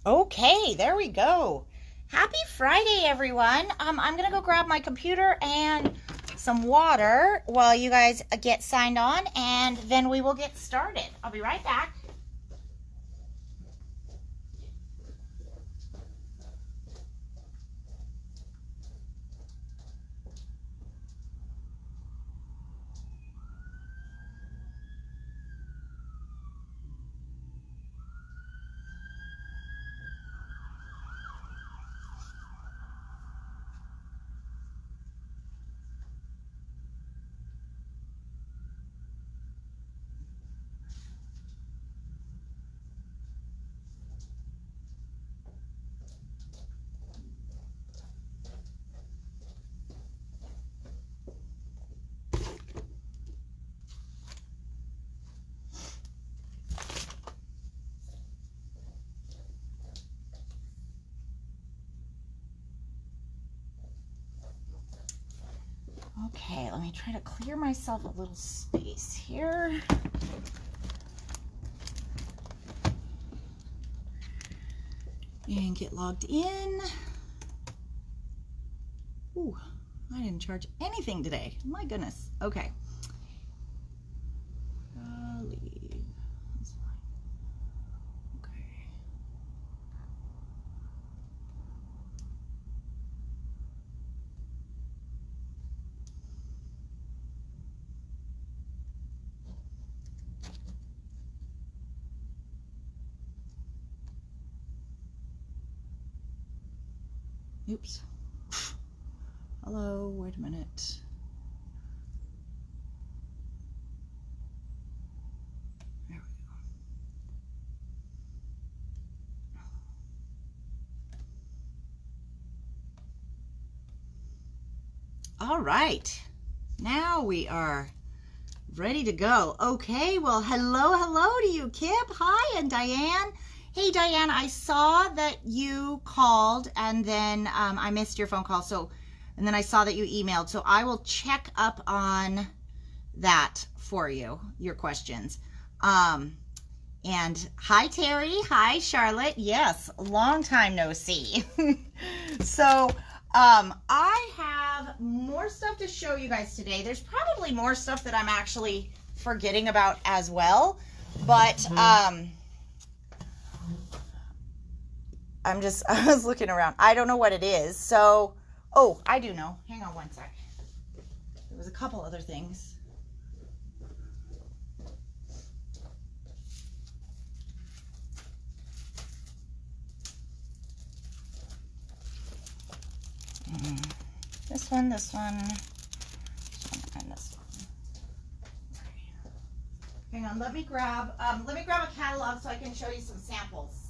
Okay, there we go. Happy Friday, everyone. I'm gonna go grab my computer and some water while you guys get signed on, and then we will get started. I'll be right back. Okay, let me try to clear myself a little space here. And get logged in. Ooh, I didn't charge anything today. My goodness. Okay. Leave. That's fine. Okay. Oops. Hello, wait a minute. There we go. All right. Now we are ready to go. Okay, well, hello to you, Kip. Hi, and Diane. Hey, Diane, I saw that you called, and then I missed your phone call, and then I saw that you emailed, so I will check up on that for you, your questions. And hi, Terry. Hi, Charlotte. Yes, long time no see. So, I have more stuff to show you guys today. There's probably more stuff that I'm actually forgetting about as well, but, I was looking around. I don't know what it is. So, oh, I do know. Hang on one sec. There was a couple other things. This one, and this one. Hang on, let me grab a catalog so I can show you some samples.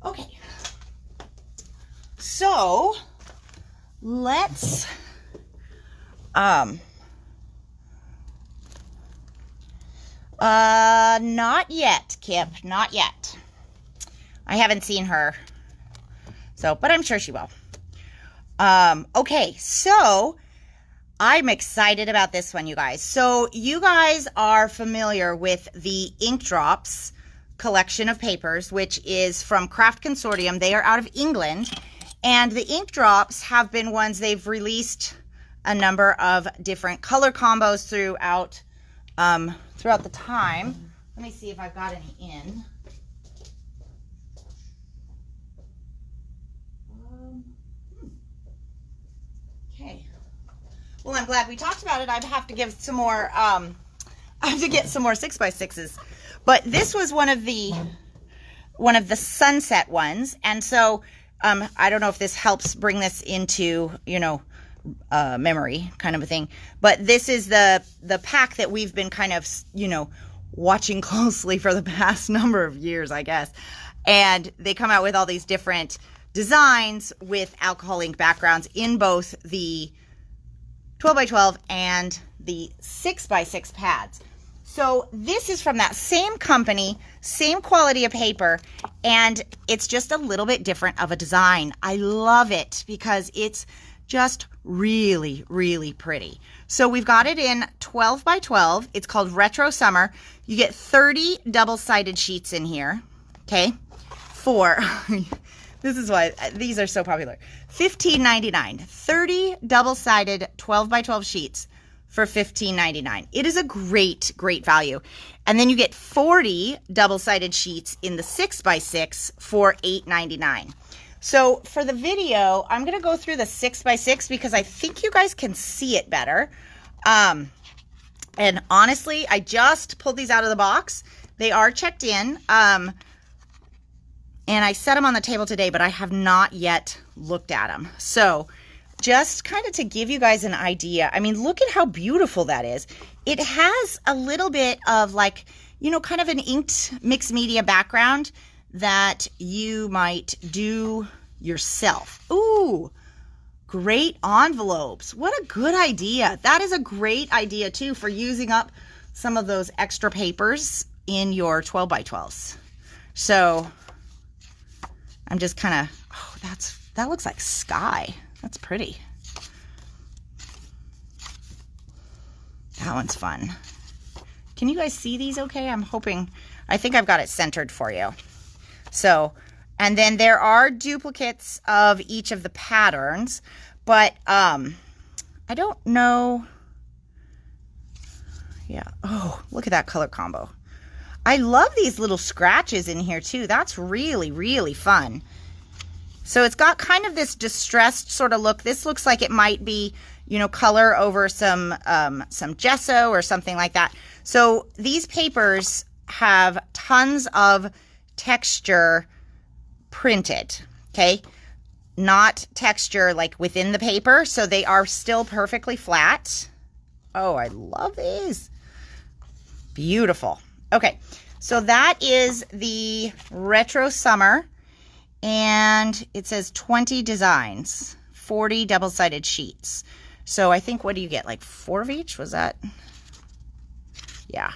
Okay, so let's not yet, Kip, not yet. I haven't seen her, so, but I'm sure she will. Okay, so I'm excited about this one, you guys. So you guys are familiar with the Ink Drops collection of papers, which is from Craft Consortium. They are out of England, and the Ink Drops have been ones they've released a number of different color combos throughout the time. Let me see if I've got any in. Okay. Well, I'm glad we talked about it. I have to give some more. I have to get some more 6x6s. But this was one of the sunset ones, and so I don't know if this helps bring this into memory kind of a thing. But this is the pack that we've been kind of watching closely for the past number of years, I guess. And they come out with all these different designs with alcohol ink backgrounds in both the 12 by 12 and the 6 by 6 pads. So this is from that same company, same quality of paper, and it's just a little bit different of a design. I love it because it's just really, really pretty. So we've got it in 12 by 12. It's called Retro Summer. You get 30 double-sided sheets in here, okay, for, this is why these are so popular, $15.99. 30 double-sided 12 by 12 sheets for $15.99. It is a great, great value. And then you get 40 double-sided sheets in the 6 by 6 for $8.99. So for the video, I'm going to go through the 6 by 6 because I think you guys can see it better. And honestly, I just pulled these out of the box. They are checked in. And I set them on the table today, but I have not yet looked at them. So just kind of to give you guys an idea, I mean, look at how beautiful that is. It has a little bit of like, you know, kind of an inked mixed media background that you might do yourself. Ooh, great envelopes. What a good idea. That is a great idea too for using up some of those extra papers in your 12 by 12s. So I'm just kind of, oh, that looks like sky. That's pretty. That one's fun. Can you guys see these okay? I'm hoping, I think I've got it centered for you. So, and then there are duplicates of each of the patterns, but I don't know. Yeah. Oh, look at that color combo. I love these little scratches in here too. That's really, really fun. So it's got kind of this distressed sort of look. This looks like it might be, you know, color over some gesso or something like that. So these papers have tons of texture printed, okay? Not texture like within the paper, so they are still perfectly flat. Oh, I love these. Beautiful. Okay, so that is the Retro Summer. And it says 20 designs, 40 double-sided sheets. So I think, what do you get, like 4 of each? Was that? Yeah.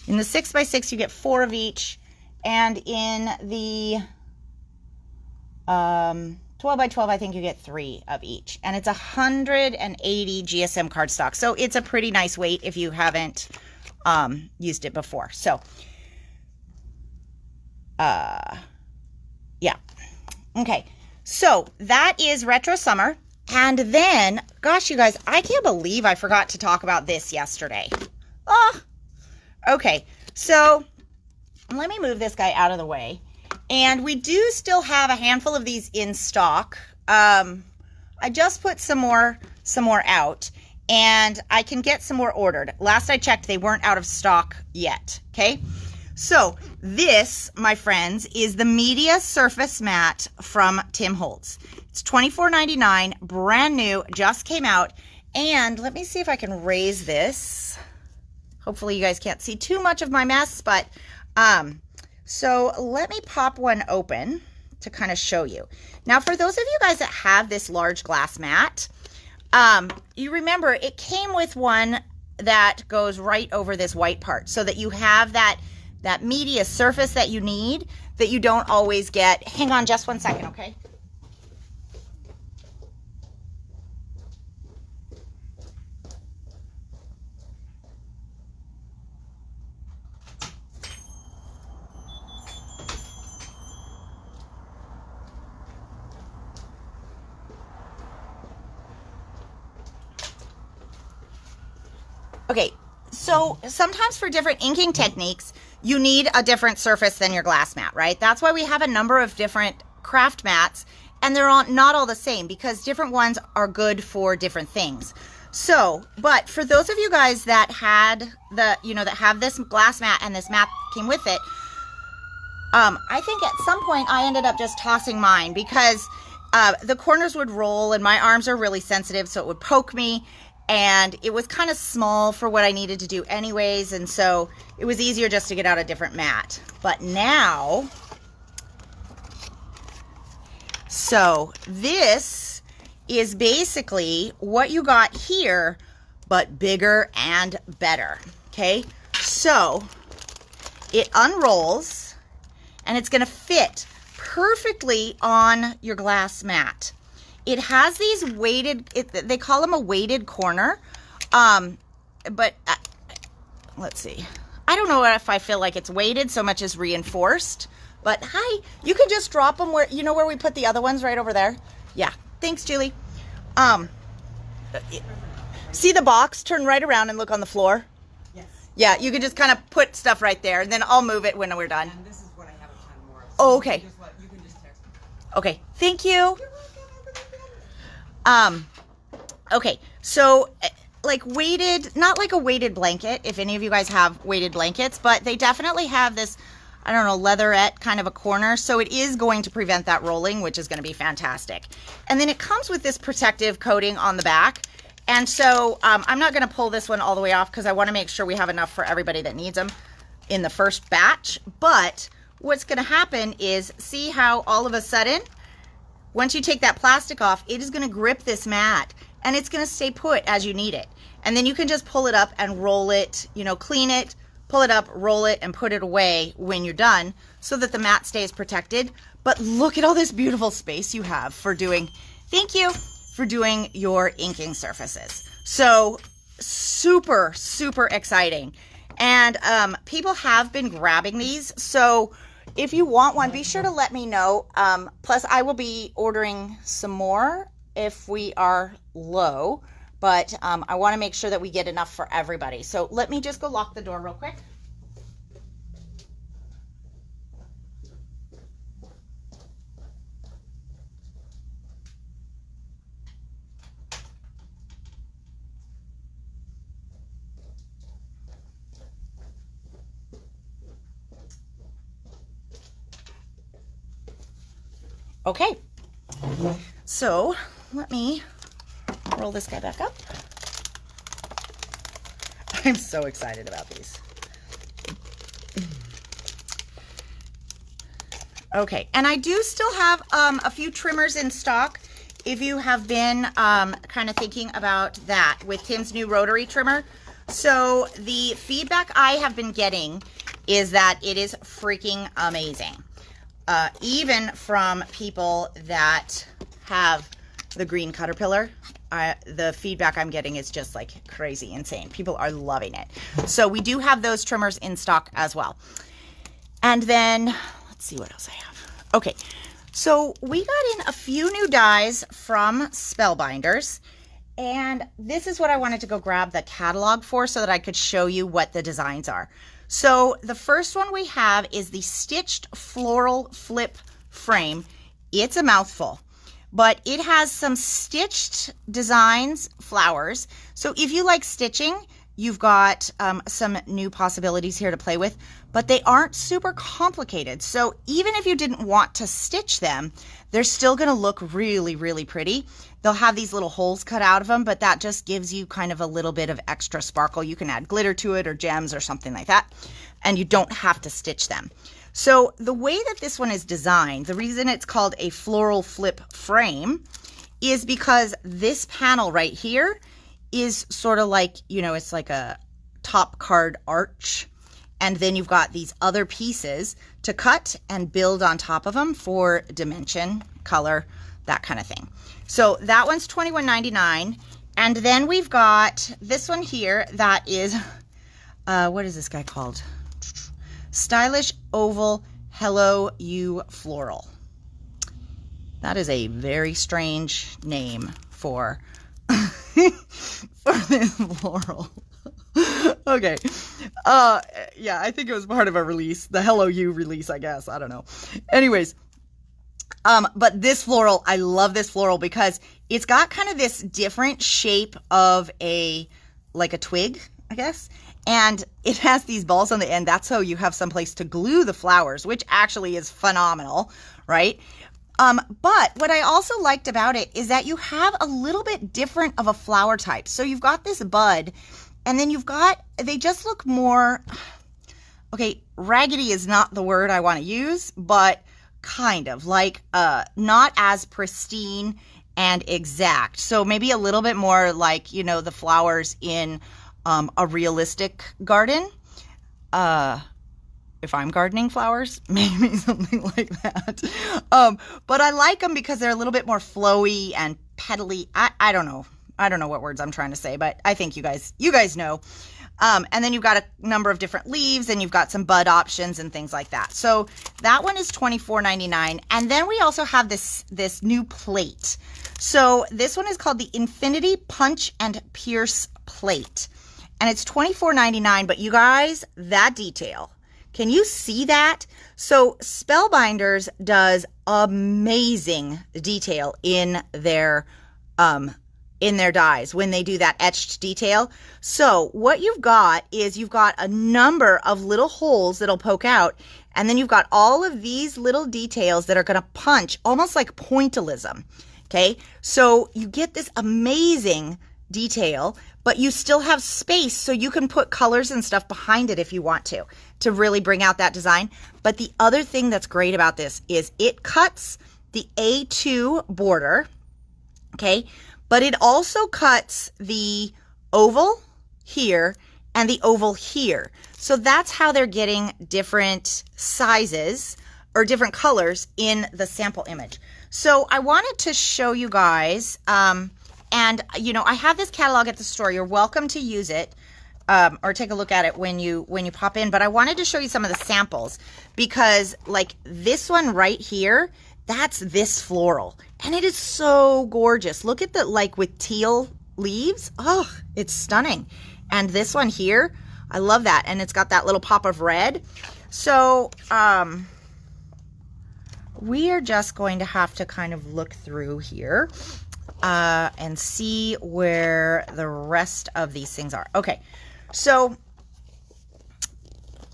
In the 6 by 6, you get 4 of each. And in the 12 by 12, I think you get 3 of each. And it's 180 GSM cardstock. So it's a pretty nice weight if you haven't used it before. So, yeah. Okay, so that is Retro Summer. And then, gosh, you guys, I can't believe I forgot to talk about this yesterday. Oh, okay. So let me move this guy out of the way. And we do still have a handful of these in stock. I just put some more out, and I can get some more ordered. Last I checked, they weren't out of stock yet, okay? So this, my friends, is the Media Surface Mat from Tim Holtz. It's $24.99, brand new, just came out. And let me see if I can raise this. Hopefully you guys can't see too much of my mess, but so let me pop one open to kind of show you. Now, for those of you guys that have this large glass mat, you remember it came with one that goes right over this white part so that you have that media surface that you need, that you don't always get. Hang on just 1 second, okay? Okay, so sometimes for different inking techniques, you need a different surface than your glass mat, right? That's why we have a number of different craft mats, and they're not all the same because different ones are good for different things. So, but for those of you guys that had that have this glass mat and this mat came with it, I think at some point I ended up just tossing mine because the corners would roll and my arms are really sensitive, so it would poke me. And it was kind of small for what I needed to do anyways, and so it was easier just to get out a different mat. But now, so this is basically what you got here, but bigger and better. Okay, so it unrolls and it's going to fit perfectly on your glass mat. It has these weighted, they call them a weighted corner, but let's see. I don't know if I feel like it's weighted so much as reinforced, but hi, you can just drop them where, you know where we put the other ones, right over there? Yeah, thanks, Julie. See the box? Turn right around and look on the floor. Yes. Yeah, you can just kind of put stuff right there, and then I'll move it when we're done. And this is what I have a ton more of. So Oh, okay. you can just text me. Okay, thank you. Okay, so like weighted, not like a weighted blanket, if any of you guys have weighted blankets, but they definitely have this, I don't know, leatherette kind of a corner. So it is going to prevent that rolling, which is going to be fantastic. And then it comes with this protective coating on the back. And so I'm not going to pull this one all the way off because I want to make sure we have enough for everybody that needs them in the first batch. But what's going to happen is, see how all of a sudden, once you take that plastic off, it is going to grip this mat and it's going to stay put as you need it. And then you can just pull it up and roll it, you know, clean it, pull it up, roll it, and put it away when you're done so that the mat stays protected. But look at all this beautiful space you have for doing, thank you, for doing your inking surfaces. So super, super exciting. And people have been grabbing these. So if you want one, be sure to let me know. Plus, I will be ordering some more if we are low. But I want to make sure that we get enough for everybody. So let me just go lock the door real quick. Okay, so let me roll this guy back up. I'm so excited about these. Okay, and I do still have a few trimmers in stock if you have been kind of thinking about that with Tim's new rotary trimmer. So the feedback I have been getting is that it is freaking amazing. Even from people that have the green Caterpillar, the feedback I'm getting is just like crazy insane. People are loving it. So we do have those trimmers in stock as well. And then let's see what else I have. Okay, so we got in a few new dies from Spellbinders, and this is what I wanted to go grab the catalog for so that I could show you what the designs are. So the first one we have is the Stitched Floral Flip Frame. It's a mouthful, but it has some stitched designs, flowers. So if you like stitching, you've got some new possibilities here to play with, but they aren't super complicated. So even if you didn't want to stitch them, they're still gonna look really, really pretty. They'll have these little holes cut out of them, but that just gives you kind of a little bit of extra sparkle. You can add glitter to it or gems or something like that, and you don't have to stitch them. So the way that this one is designed, the reason it's called a floral flip frame is because this panel right here is sort of like, you know, it's like a top card arch. And then you've got these other pieces to cut and build on top of them for dimension, color, that kind of thing. So that one's $21.99. And then we've got this one here that is, what is this guy called? Stylish Oval Hello You Floral. That is a very strange name for, for this floral. Okay. Yeah, I think it was part of a release, the Hello You release, I guess. I don't know. Anyways, but this floral, I love this floral because it's got kind of this different shape of like a twig, I guess. And it has these balls on the end. That's how you have someplace to glue the flowers, which actually is phenomenal, right? But what I also liked about it is that you have a little bit different of a flower type. So you've got this bud, and then you've got, they just look more, okay, raggedy is not the word I want to use, but kind of like not as pristine and exact. So maybe a little bit more like, you know, the flowers in a realistic garden. If I'm gardening flowers, maybe something like that. But I like them because they're a little bit more flowy and petally. I don't know. I don't know what words I'm trying to say, but I think you guys know. And then you've got a number of different leaves, and you've got some bud options and things like that. So that one is $24.99. And then we also have this new plate. So this one is called the Infinity Punch and Pierce plate. And it's $24.99, but you guys, that detail. Can you see that? So Spellbinders does amazing detail in their dies when they do that etched detail. So what you've got is you've got a number of little holes that'll poke out, and then you've got all of these little details that are going to punch almost like pointillism. Okay, so you get this amazing detail, but you still have space so you can put colors and stuff behind it if you want to really bring out that design. But the other thing that's great about this is it cuts the A2 border, okay, but it also cuts the oval here and the oval here. So that's how they're getting different sizes or different colors in the sample image. So I wanted to show you guys, and you know, I have this catalog at the store. You're welcome to use it or take a look at it when you pop in. But I wanted to show you some of the samples because, like this one right here, that's this floral, and it is so gorgeous. Look at the, like, with teal leaves. Oh, it's stunning. And this one here, I love that, and it's got that little pop of red. So we are just going to have to kind of look through here and see where the rest of these things are. Okay, so,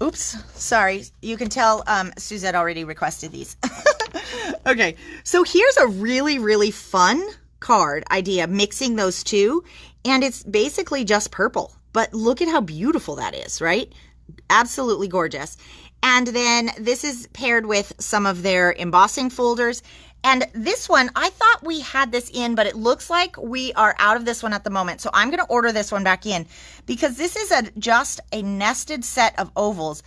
oops, sorry. You can tell Suzette already requested these. Okay, so here's a really, really fun card idea, mixing those two, and it's basically just purple. But look at how beautiful that is, right? Absolutely gorgeous. And then this is paired with some of their embossing folders. And this one, I thought we had this in, but it looks like we are out of this one at the moment. So I'm going to order this one back in because this is just a nested set of ovals.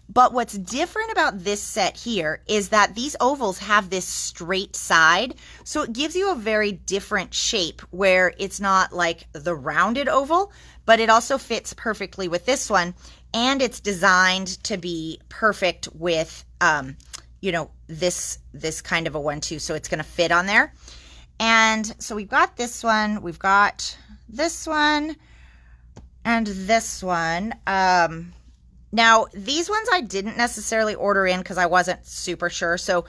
But what's different about this set here is that these ovals have this straight side. So it gives you a very different shape where it's not like the rounded oval, but it also fits perfectly with this one. And it's designed to be perfect with, you know, this kind of a one too. So it's going to fit on there. And so we've got this one, we've got this one, and this one. Now, these ones I didn't necessarily order in because I wasn't super sure. So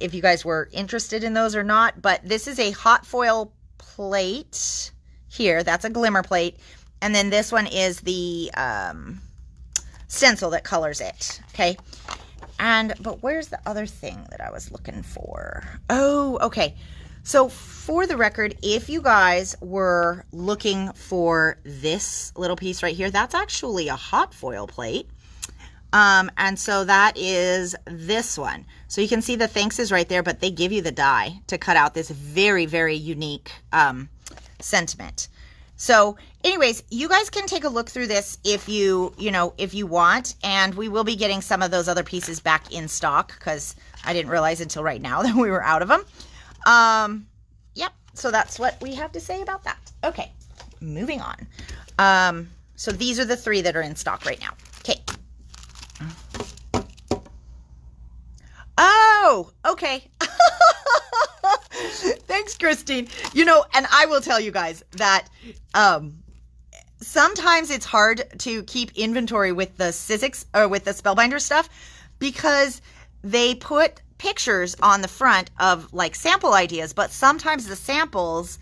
if you guys were interested in those or not, but this is a hot foil plate here. That's a glimmer plate. And then this one is the stencil that colors it. Okay. But where's the other thing that I was looking for? Oh, okay. So for the record, if you guys were looking for this little piece right here, that's actually a hot foil plate. And so that is this one. So you can see the thanks is right there, but they give you the die to cut out this very, very unique sentiment. So anyways, you guys can take a look through this if you want, and we will be getting some of those other pieces back in stock because I didn't realize until right now that we were out of them. Yep. So that's what we have to say about that. Okay, moving on. So these are the three that are in stock right now. Okay. Oh, okay. Thanks, Christine. You know, and I will tell you guys that sometimes it's hard to keep inventory with the Sizzix or with the Spellbinder stuff because they put pictures on the front of like sample ideas, but sometimes the samples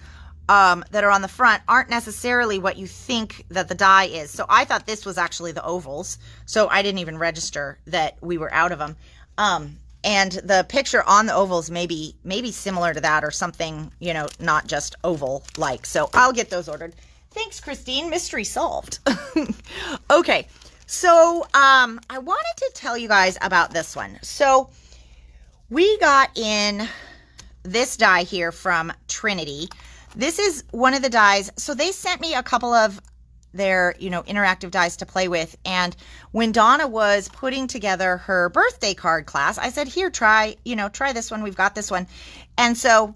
that are on the front aren't necessarily what you think that the die is. So I thought this was actually the ovals, so I didn't even register that we were out of them. And the picture on the ovals may be similar to that or something, you know, not just oval-like. So I'll get those ordered. Thanks, Christine. Mystery solved. Okay, so I wanted to tell you guys about this one. So we got in this die here from Trinity. This is one of the dies. So they sent me a couple of their, interactive dies to play with. And when Donna was putting together her birthday card class, I said, here, try this one. We've got this one. And so,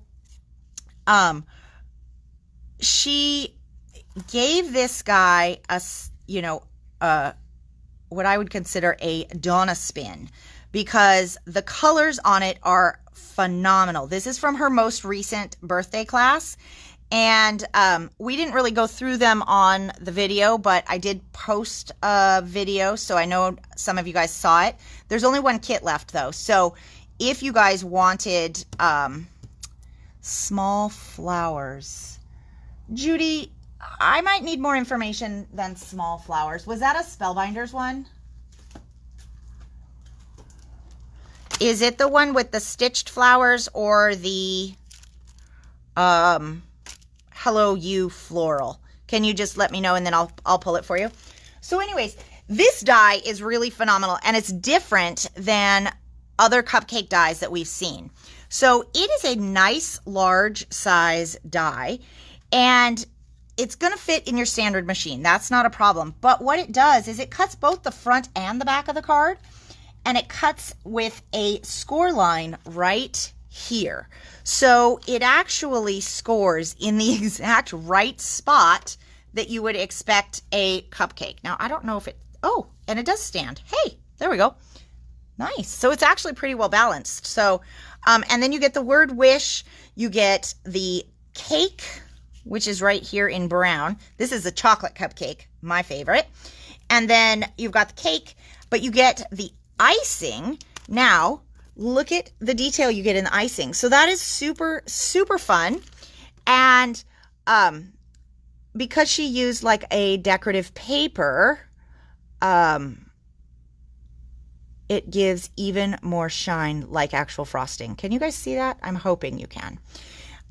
she gave this guy what I would consider a Donna spin, because the colors on it are phenomenal. This is from her most recent birthday class. And we didn't really go through them on the video, but I did post a video, so I know some of you guys saw it. There's only one kit left, though. So if you guys wanted small flowers, Judy, I might need more information than small flowers. Was that a Spellbinders one? Is it the one with the stitched flowers or the Hello You floral? Can you just let me know and then I'll pull it for you? So anyways, this die is really phenomenal and it's different than other cupcake dies that we've seen. So it is a nice large size die and it's going to fit in your standard machine. That's not a problem. But what it does is it cuts both the front and the back of the card, and it cuts with a score line right here. So it actually scores in the exact right spot that you would expect a cupcake. Now, I don't know if and it does stand. Hey, there we go. Nice. So it's actually pretty well balanced. So, and then you get the word wish. You get the cake, which is right here in brown. This is a chocolate cupcake, my favorite. And then you've got the cake, but you get the icing. Now, look at the detail you get in the icing. So that is super, super fun. And because she used like a decorative paper, it gives even more shine like actual frosting. Can you guys see that? I'm hoping you can.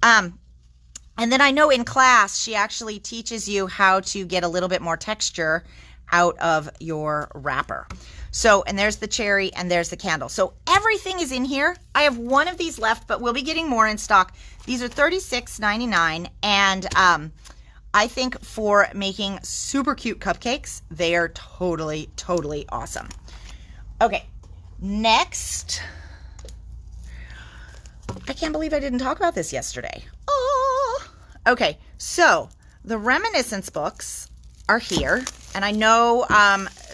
And then I know in class, she actually teaches you how to get a little bit more texture out of your wrapper. So, and there's the cherry and there's the candle. So everything is in here. I have one of these left, but we'll be getting more in stock. These are $36.99. And I think for making super cute cupcakes, they are totally, totally awesome. Okay, next. I can't believe I didn't talk about this yesterday. Oh, okay. So the reminiscence books are here, and I know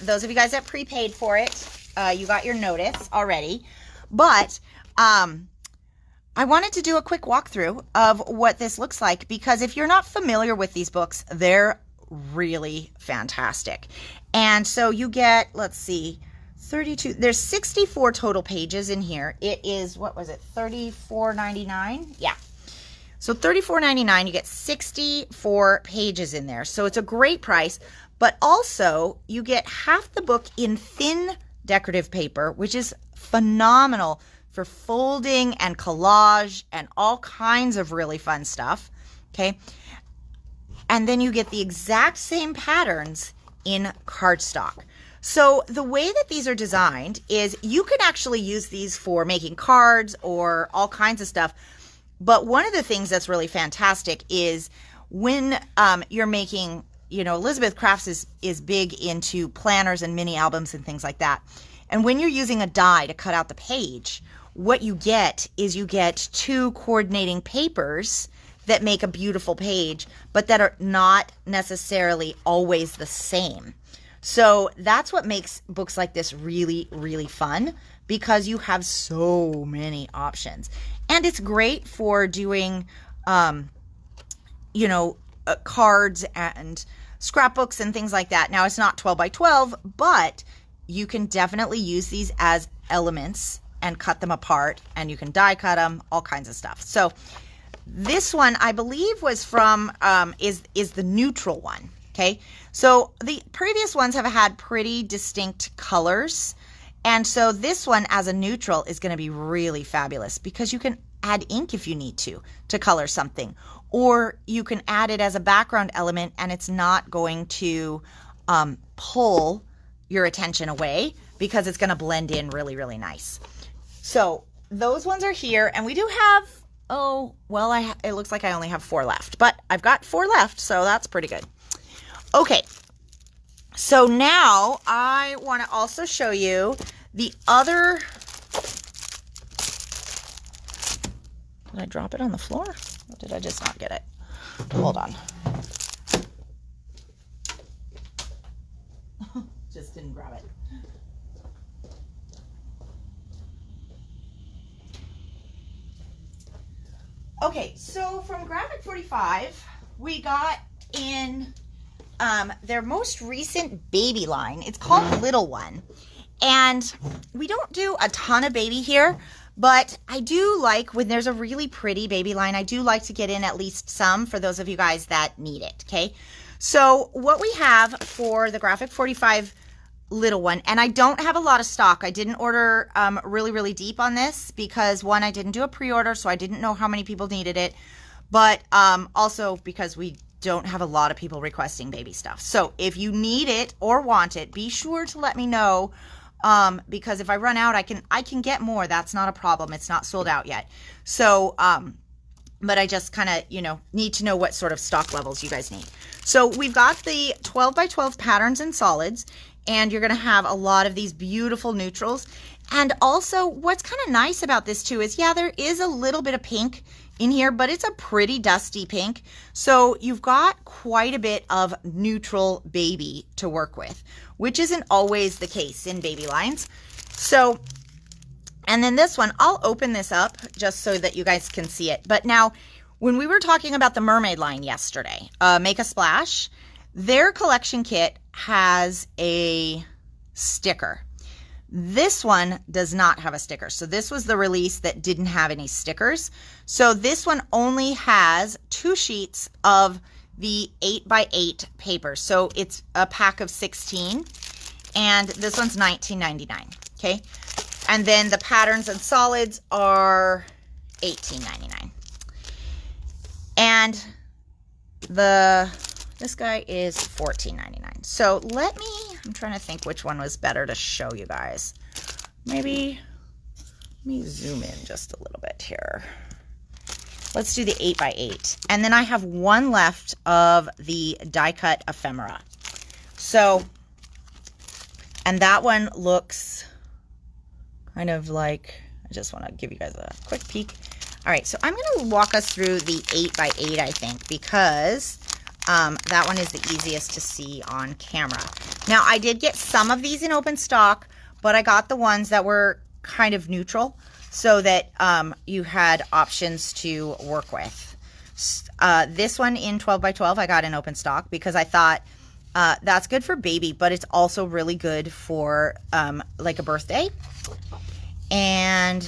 those of you guys that prepaid for it, you got your notice already. But I wanted to do a quick walkthrough of what this looks like, because if you're not familiar with these books, they're really fantastic. And so you get, let's see, 32, there's 64 total pages in here. It is, what was it, $34.99? Yeah. So $34.99, you get 64 pages in there. So it's a great price, but also you get half the book in thin decorative paper, which is phenomenal for folding and collage and all kinds of really fun stuff. Okay. And then you get the exact same patterns in cardstock. So the way that these are designed is you can actually use these for making cards or all kinds of stuff. But one of the things that's really fantastic is when you're making, Elizabeth Crafts is big into planners and mini albums and things like that. And when you're using a die to cut out the page, what you get is you get two coordinating papers that make a beautiful page, but that are not necessarily always the same. So that's what makes books like this really, really fun, because you have so many options. And it's great for doing, cards and scrapbooks and things like that. Now, it's not 12 by 12, but you can definitely use these as elements and cut them apart, and you can die cut them, all kinds of stuff. So this one, I believe, was from, is the neutral one. Okay, so the previous ones have had pretty distinct colors. And so this one as a neutral is going to be really fabulous, because you can add ink if you need to color something, or you can add it as a background element and it's not going to pull your attention away, because it's going to blend in really, really nice. So those ones are here, and we do have Oh, well, it looks like I only have 4 left, but I've got 4 left, so that's pretty good. Okay, so now I want to also show you the other. Did I drop it on the floor? Or did I just not get it? Hold on. Just didn't grab it. Okay, so from Graphic 45, we got in their most recent baby line. It's called Little One. And we don't do a ton of baby here, but I do like when there's a really pretty baby line, I do like to get in at least some for those of you guys that need it, okay? So what we have for the Graphic 45 Little One, and I don't have a lot of stock. I didn't order really deep on this because, one, I didn't do a pre-order, so I didn't know how many people needed it, but also because we don't have a lot of people requesting baby stuff. So if you need it or want it, be sure to let me know, because if I run out, I can get more. That's not a problem. It's not sold out yet. So but I just kind of, need to know what sort of stock levels you guys need. So we've got the 12 by 12 patterns and solids, and you're going to have a lot of these beautiful neutrals. And also what's kind of nice about this too is, yeah, there is a little bit of pink in here, but it's a pretty dusty pink. So you've got quite a bit of neutral baby to work with, which isn't always the case in baby lines. So, and then this one, I'll open this up just so that you guys can see it. But now, when we were talking about the mermaid line yesterday, Make a Splash, their collection kit has a sticker. This one does not have a sticker. So this was the release that didn't have any stickers. So this one only has 2 sheets of the 8x8 paper. So it's a pack of 16, and this one's $19.99, okay? And then the patterns and solids are $18.99. And this guy is $14.99. So I'm trying to think which one was better to show you guys. Maybe, let me zoom in just a little bit here. Let's do the 8x8. And then I have one left of the die cut ephemera. So, and that one looks kind of like, I just want to give you guys a quick peek. All right, so I'm going to walk us through the 8x8, I think, because that one is the easiest to see on camera. Now, I did get some of these in open stock, but I got the ones that were kind of neutral so that you had options to work with. This one in 12x12 I got in open stock because I thought that's good for baby, but it's also really good for like a birthday. And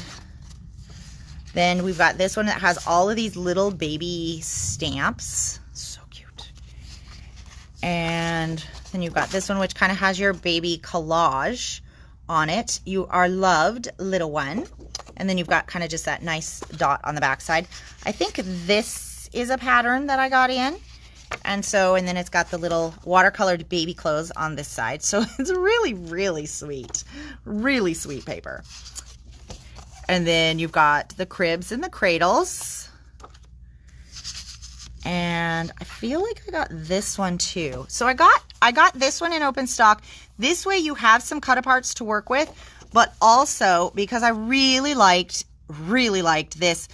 then we've got this one that has all of these little baby stamps. So cute. And then you've got this one, which kind of has your baby collage on it. You are loved, little one. And then you've got kind of just that nice dot on the back side. I think this is a pattern that I got in. And then it's got the little watercolored baby clothes on this side. So it's really sweet. Really sweet paper. And then you've got the cribs and the cradles. And I feel like I got this one too. So I got this one in open stock. This way you have some cut aparts to work with, but also because I really liked this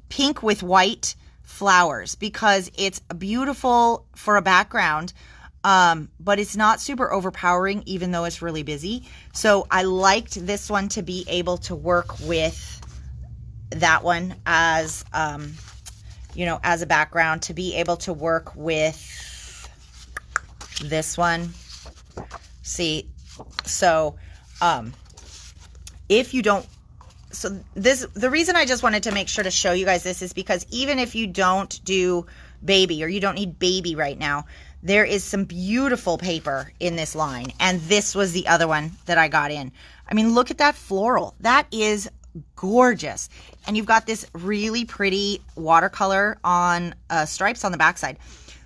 pink with white flowers because it's beautiful for a background. But it's not super overpowering even though it's really busy. So I liked this one to be able to work with that one as, as a background, to be able to work with this one. See, so, if you don't, the reason I just wanted to make sure to show you guys this is because even if you don't do baby or you don't need baby right now, there is some beautiful paper in this line. And this was the other one that I got in. I mean, look at that floral. That is gorgeous. And you've got this really pretty watercolor on stripes on the backside.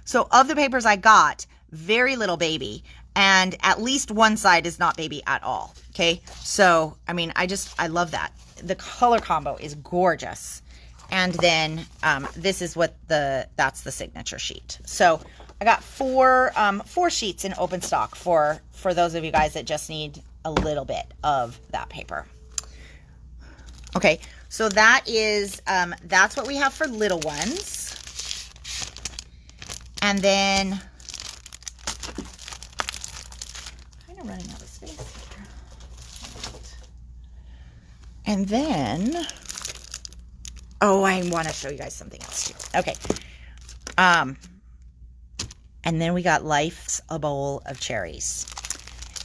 So of the papers I got, very little baby. And at least one side is not baby at all. Okay. So, I mean, I love that. The color combo is gorgeous. And then this is what that's the signature sheet. So I got four sheets in open stock for those of you guys that just need a little bit of that paper. Okay, so that is that's what we have for little ones. And then kind of running out of space here. And then oh, I want to show you guys something else too. Okay. And then we got Life's a Bowl of Cherries.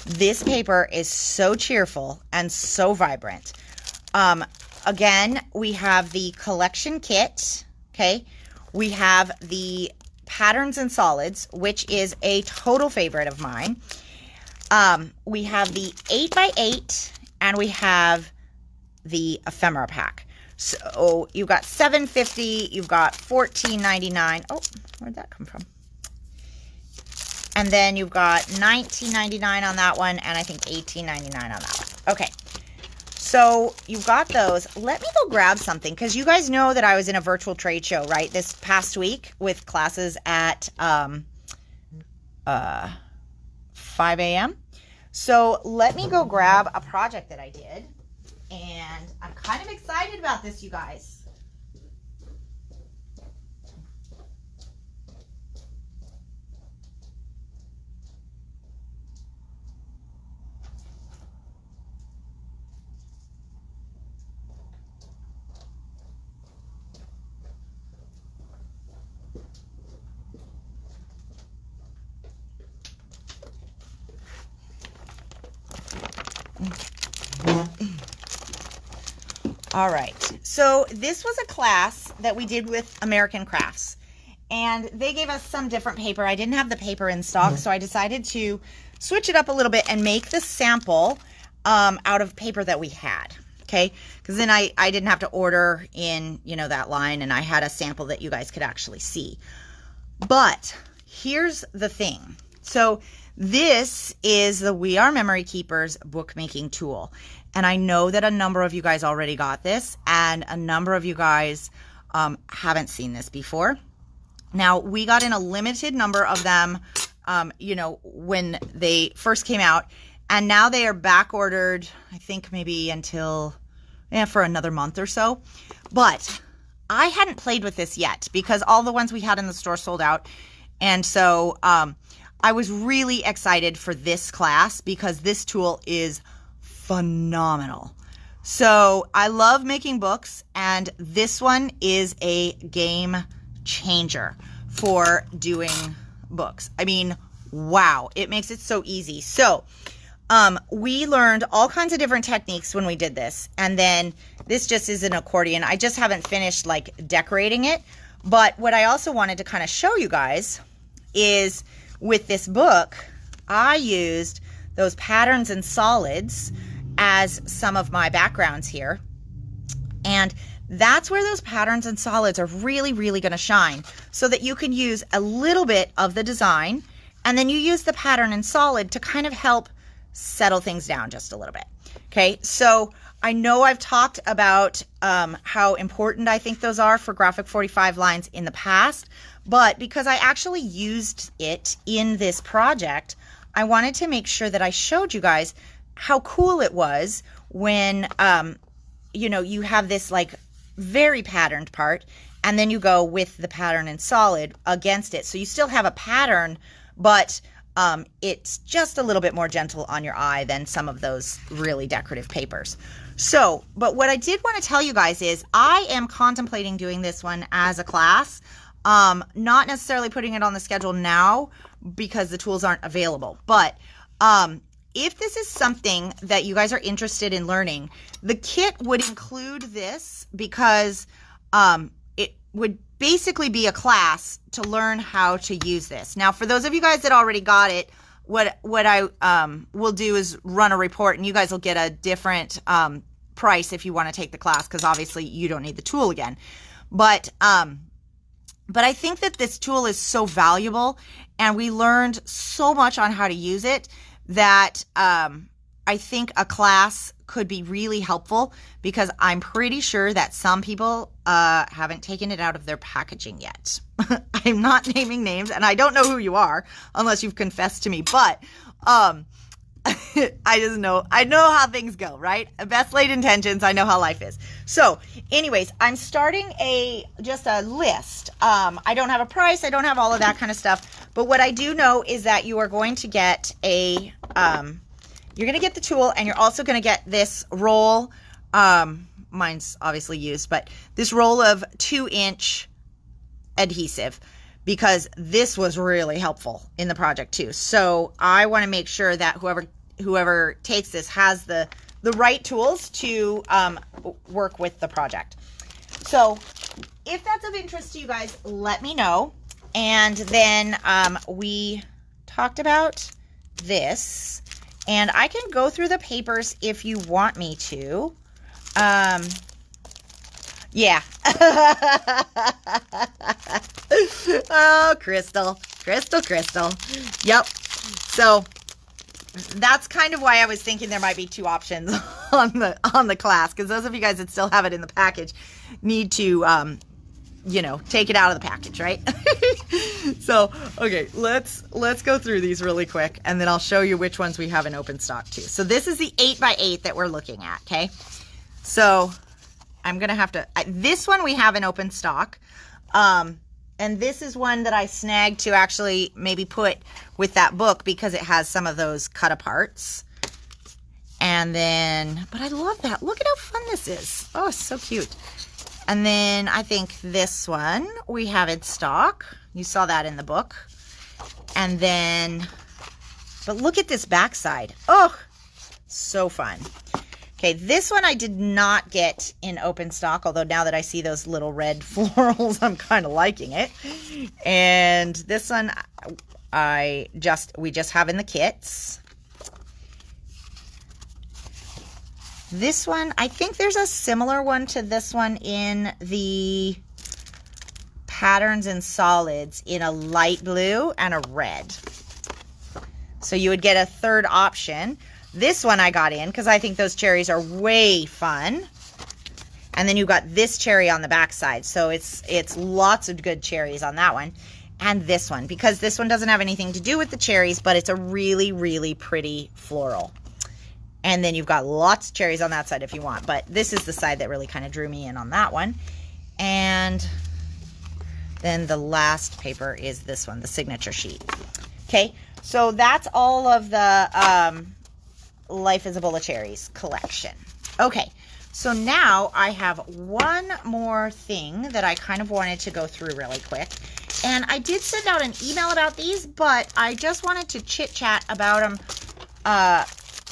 This paper is so cheerful and so vibrant. Again, we have the collection kit, okay? We have the Patterns and Solids, which is a total favorite of mine. We have the 8x8, and we have the ephemera pack. So you've got $7.50, you've got $14.99. Oh, where'd that come from? And then you've got $19.99 on that one, and I think $18.99 on that one. Okay, so you've got those. Let me go grab something, because you guys know that I was in a virtual trade show, right, this past week with classes at 5 a.m. So let me go grab a project that I did, and I'm kind of excited about this, you guys. All right, so this was a class that we did with American Crafts, and they gave us some different paper. I didn't have the paper in stock, so I decided to switch it up a little bit and make the sample out of paper that we had, okay? Because then I didn't have to order in, you know, that line, and I had a sample that you guys could actually see. But here's the thing. So this is the We Are Memory Keepers bookmaking tool. And I know that a number of you guys already got this, and a number of you guys haven't seen this before. Now, we got in a limited number of them, you know, when they first came out, and now they are back ordered, I think maybe until, for another month or so. But I hadn't played with this yet because all the ones we had in the store sold out. And so I was really excited for this class because this tool is phenomenal. So I love making books, and this one is a game changer for doing books. I mean, wow, it makes it so easy. So we learned all kinds of different techniques when we did this, and then this just is an accordion. I just haven't finished like decorating it, but what I also wanted to kind of show you guys is with this book, I used those Patterns and Solids as some of my backgrounds here. And that's where those Patterns and Solids are really, really going to shine, so that you can use a little bit of the design, and then you use the pattern and solid to kind of help settle things down just a little bit. Okay, so I know I've talked about how important I think those are for Graphic 45 lines in the past, but because I actually used it in this project, I wanted to make sure that I showed you guys how cool it was when, you know, you have this like very patterned part, and then you go with the pattern and solid against it. So you still have a pattern, but it's just a little bit more gentle on your eye than some of those really decorative papers. So, but what I did want to tell you guys is I am contemplating doing this one as a class, not necessarily putting it on the schedule now because the tools aren't available, but if this is something that you guys are interested in learning, the kit would include this because it would basically be a class to learn how to use this. Now, for those of you guys that already got it, what I will do is run a report, and you guys will get a different price if you want to take the class, because obviously you don't need the tool again. But I think that this tool is so valuable, and we learned so much on how to use it, that I think a class could be really helpful because I'm pretty sure that some people haven't taken it out of their packaging yet. I'm not naming names, and I don't know who you are unless you've confessed to me, but I just know, I know how things go, right? Best laid intentions, I know how life is. So anyways, I'm starting just a list. I don't have a price, I don't have all of that kind of stuff, but what I do know is that you are going to get you're going to get the tool, and you're also going to get this roll. Mine's obviously used, but this roll of 2-inch adhesive, because this was really helpful in the project too. So I want to make sure that whoever takes this has the right tools to work with the project. So if that's of interest to you guys, let me know. And then we talked about this, and I can go through the papers if you want me to. Yeah. Oh, Crystal. Yep. So that's kind of why I was thinking there might be 2 options on the class, because those of you guys that still have it in the package need to take it out of the package, right? So, okay, let's go through these really quick, and then I'll show you which ones we have in open stock too. So this is the 8x8 that we're looking at, okay? So I'm gonna have to, this one we have in open stock, and this is one that I snagged to actually maybe put with that book because it has some of those cut aparts. And then, but I love that. Look at how fun this is. Oh, it's so cute. And then I think this one we have in stock. You saw that in the book. And then, but look at this backside. Oh, so fun. Okay, this one I did not get in open stock, although now that I see those little red florals, I'm kind of liking it. And this one we just have in the kits. This one, I think there's a similar one to this one in the patterns and solids in a light blue and a red. So you would get a third option. This one I got in because I think those cherries are way fun. And then you've got this cherry on the backside. So it's lots of good cherries on that one. And this one, because this one doesn't have anything to do with the cherries, but it's a really, really pretty floral. And then you've got lots of cherries on that side if you want. But this is the side that really kind of drew me in on that one. And then the last paper is this one, the signature sheet. Okay, so that's all of the Life is a Bowl of Cherries collection. Okay, so now I have one more thing that I kind of wanted to go through really quick. And I did send out an email about these, but I just wanted to chit-chat about them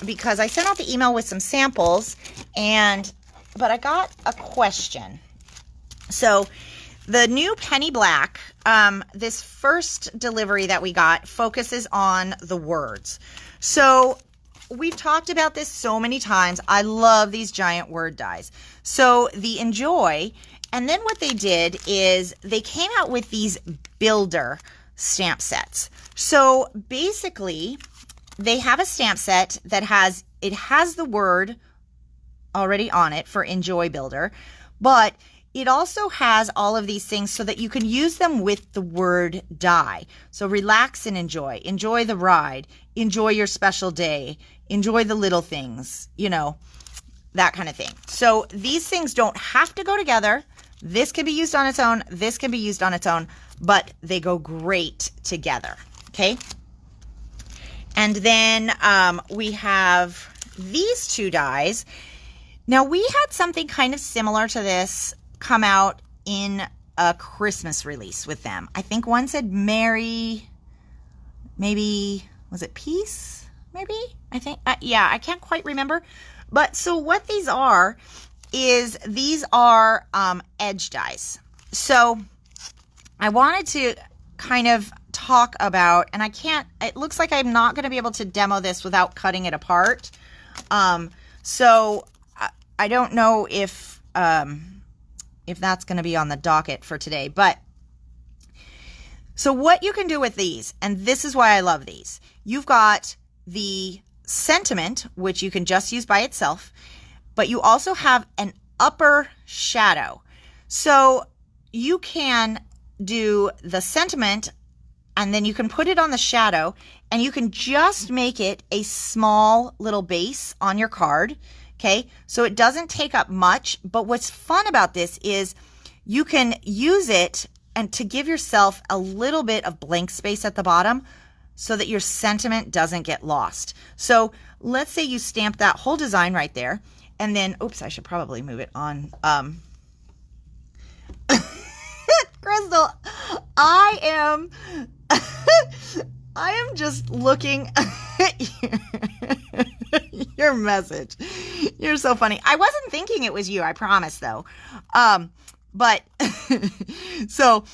because I sent out the email with some samples, but I got a question. So the new Penny Black, this first delivery that we got focuses on the words. So we've talked about this so many times. I love these giant word dies. So the Enjoy, and then what they did is they came out with these builder stamp sets. So basically, they have a stamp set that has the word already on it for Enjoy Builder, but it also has all of these things so that you can use them with the word die. So relax and enjoy. Enjoy the ride. Enjoy your special day. Enjoy the little things, that kind of thing. So these things don't have to go together. This can be used on its own. This can be used on its own, but they go great together, okay? And then we have these 2 dies. Now, we had something kind of similar to this come out in a Christmas release with them. I think one said Merry, maybe, was it Peace? Maybe? I think, yeah, I can't quite remember. But so what these are is these are edge dies. So I wanted to kind of talk about, and it looks like I'm not going to be able to demo this without cutting it apart. So I don't know if that's going to be on the docket for today, but so what you can do with these, and this is why I love these, you've got the sentiment, which you can just use by itself, but you also have an upper shadow. So you can do the sentiment and then you can put it on the shadow and you can just make it a small little base on your card. Okay, so it doesn't take up much, but what's fun about this is you can use it and to give yourself a little bit of blank space at the bottom so that your sentiment doesn't get lost. So let's say you stamp that whole design right there and then, oops, I should probably move it on. Crystal, I am just looking at your message. You're so funny. I wasn't thinking it was you, I promise though. But so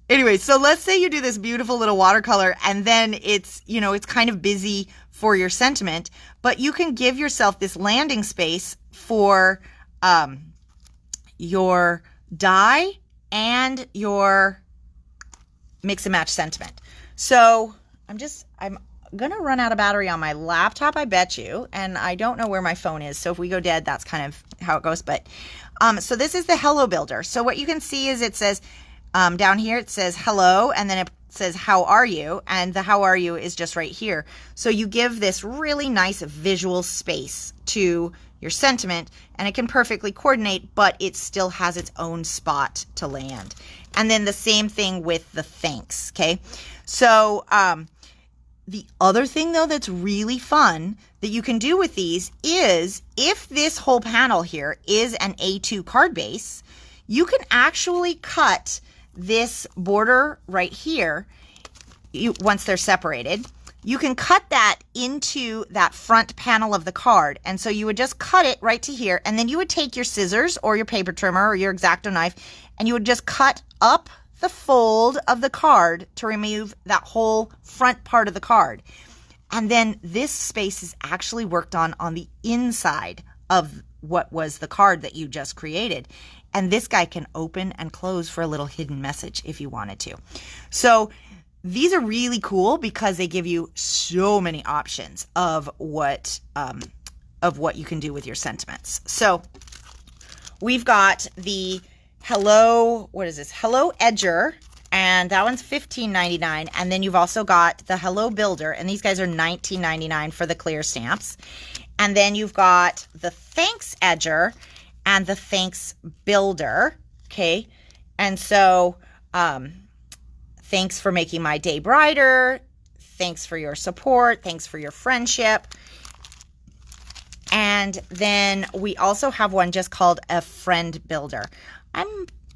anyway, so let's say you do this beautiful little watercolor and then it's, you know, it's kind of busy for your sentiment, but you can give yourself this landing space for your die and your mix and match sentiment. So I'm gonna run out of battery on my laptop, I bet you, and I don't know where my phone is, so if we go dead, that's kind of how it goes. But so this is the Hello Builder. So what you can see is it says down here, it says hello, and then it says how are you, and the how are you is just right here. So you give this really nice visual space to your sentiment, and it can perfectly coordinate, but it still has its own spot to land. And then the same thing with the thanks, okay? So the other thing though that's really fun that you can do with these is if this whole panel here is an A2 card base, you can actually cut this border right here. Once they're separated, you can cut that into that front panel of the card. And so you would just cut it right to here, and then you would take your scissors or your paper trimmer or your X-Acto knife, and you would just cut up the fold of the card to remove that whole front part of the card. And then this space is actually worked on the inside of what was the card that you just created. And this guy can open and close for a little hidden message if you wanted to. So these are really cool because they give you so many options of what you can do with your sentiments. So we've got the Hello, what is this? Hello Edger, and that one's $15.99. And then you've also got the Hello Builder, and these guys are $19.99 for the clear stamps. And then you've got the Thanks Edger and the Thanks Builder, okay? And so, thanks for making my day brighter. Thanks for your support. Thanks for your friendship. And then we also have one just called a Friend Builder.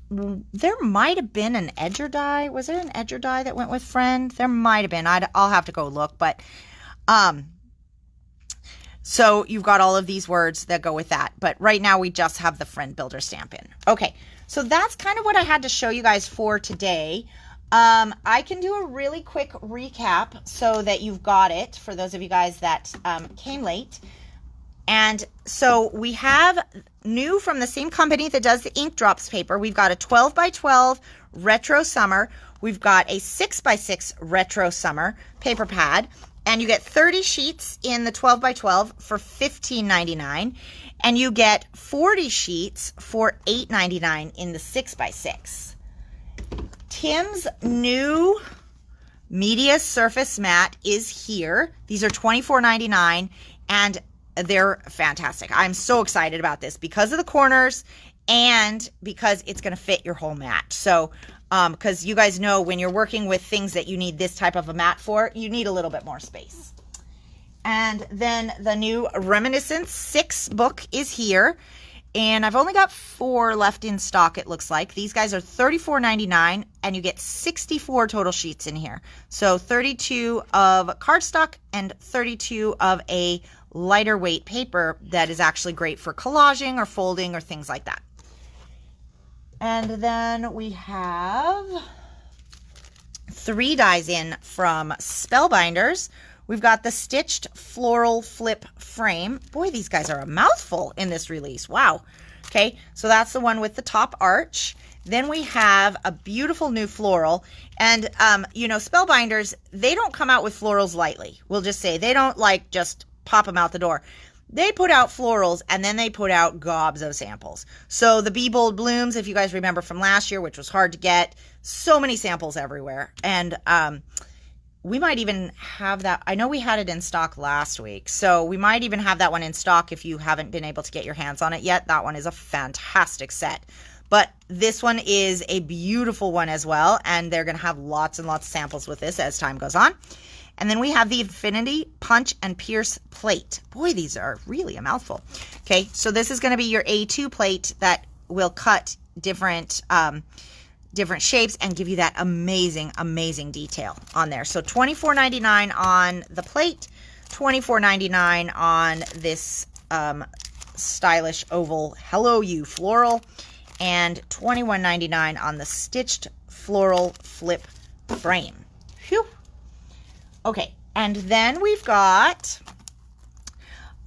There might have been an edger die. Was there an edger die that went with friend? There might have been. I'll have to go look. But so you've got all of these words that go with that. But right now we just have the Friend Builder stamp in. Okay, so that's kind of what I had to show you guys for today. I can do a really quick recap so that you've got it for those of you guys that came late. And so we have new from the same company that does the ink drops paper. We've got a 12 by 12 retro summer. We've got a 6 by 6 retro summer paper pad. And you get 30 sheets in the 12 by 12 for $15.99. And you get 40 sheets for $8.99 in the 6 by 6. Tim's new media surface mat is here. These are $24.99 and they're fantastic. I'm so excited about this because of the corners and because it's going to fit your whole mat. So, because you guys know when you're working with things that you need this type of a mat for, you need a little bit more space. And then the new Reminiscence 6 book is here. And I've only got 4 left in stock, it looks like. These guys are $34.99, and you get 64 total sheets in here. So 32 of cardstock and 32 of a lighter weight paper that is actually great for collaging or folding or things like that. And then we have 3 dies in from Spellbinders. We've got the Stitched Floral Flip Frame. Boy, these guys are a mouthful in this release. Wow. Okay, so that's the one with the top arch. Then we have a beautiful new floral. And, Spellbinders, they don't come out with florals lightly. We'll just say they don't like just pop them out the door. They put out florals and then they put out gobs of samples. So the Be Bold Blooms, if you guys remember from last year, which was hard to get, so many samples everywhere. And, we might even have that. I know we had it in stock last week, so we might even have that one in stock if you haven't been able to get your hands on it yet. That one is a fantastic set. But this one is a beautiful one as well, and they're going to have lots and lots of samples with this as time goes on. And then we have the Infinity Punch and Pierce plate. Boy, these are really a mouthful. Okay, so this is going to be your A2 plate that will cut different shapes and give you that amazing, amazing detail on there. So $24.99 on the plate, $24.99 on this stylish oval Hello You floral, and $21.99 on the stitched floral flip frame. Phew. Okay, and then we've got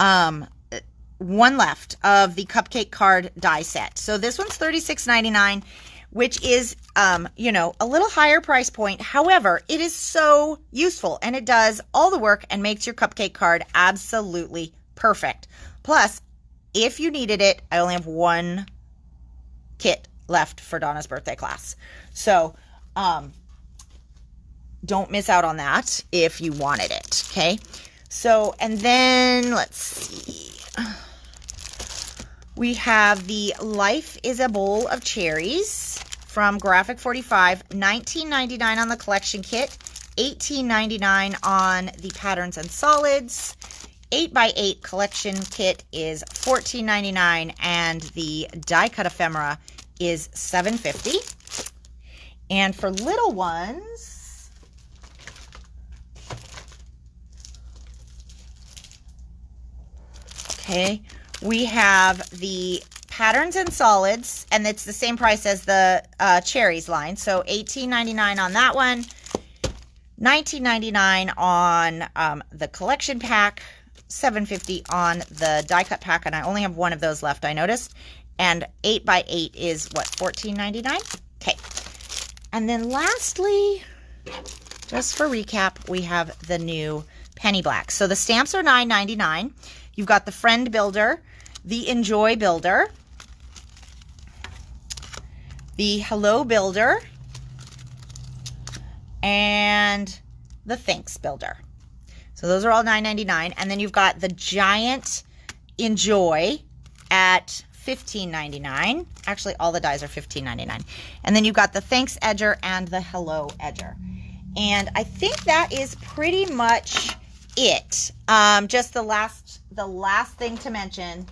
one left of the cupcake card die set. So this one's $36.99, which is, a little higher price point. However, it is so useful, and it does all the work and makes your cupcake card absolutely perfect. Plus, if you needed it, I only have one kit left for Donna's birthday class. So, don't miss out on that if you wanted it, okay? So, and then, let's see. We have the Life is a Bowl of Cherries from Graphic 45, $19.99 on the collection kit, $18.99 on the Patterns and Solids. 8x8 collection kit is $14.99, and the die cut ephemera is $7.50. And for little ones, okay, we have the Patterns and Solids, and it's the same price as the cherries line. So $18.99 on that one, $19.99 on the collection pack, $7.50 on the die cut pack, and I only have one of those left, I noticed. And 8x8 is what, $14.99? Okay. And then lastly, just for recap, we have the new Penny Black. So the stamps are $9.99. You've got the Friend Builder, the Enjoy Builder, the Hello Builder, and the Thanks Builder. So those are all $9.99. And then you've got the Giant Enjoy at $15.99. Actually, all the dies are $15.99. And then you've got the Thanks Edger and the Hello Edger. And I think that is pretty much it. Just the last thing to mention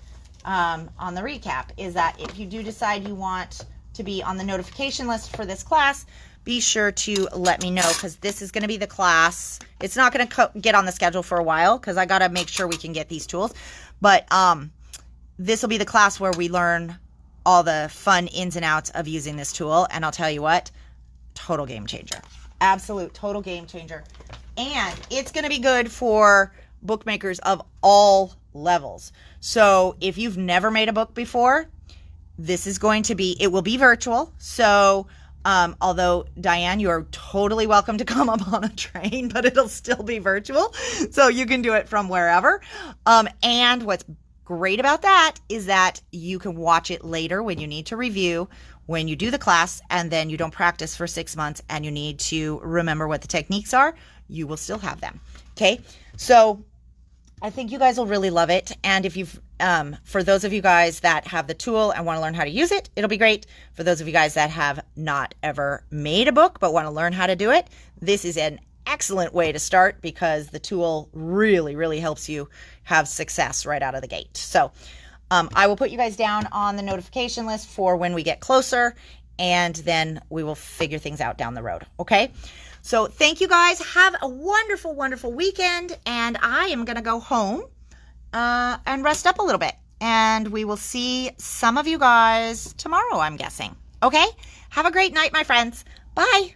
on the recap is that if you do decide you want to be on the notification list for this class, be sure to let me know, because this is going to be the class. It's not going to get on the schedule for a while because I got to make sure we can get these tools. But this will be the class where we learn all the fun ins and outs of using this tool. And I'll tell you what, total game changer. Absolute total game changer. And it's going to be good for bookmakers of all levels. So if you've never made a book before, this is going to be, it will be virtual. So although Diane, you're totally welcome to come up on a train, but it'll still be virtual. So you can do it from wherever. And what's great about that is that you can watch it later when you need to review, when you do the class, and then you don't practice for 6 months and you need to remember what the techniques are, you will still have them. Okay. So I think you guys will really love it. And if you've, for those of you guys that have the tool and want to learn how to use it, it'll be great. For those of you guys that have not ever made a book but want to learn how to do it, this is an excellent way to start, because the tool really, really helps you have success right out of the gate. So I will put you guys down on the notification list for when we get closer, and then we will figure things out down the road. Okay. So thank you guys. Have a wonderful, wonderful weekend. And I am going to go home and rest up a little bit. And we will see some of you guys tomorrow, I'm guessing. Okay? Have a great night, my friends. Bye.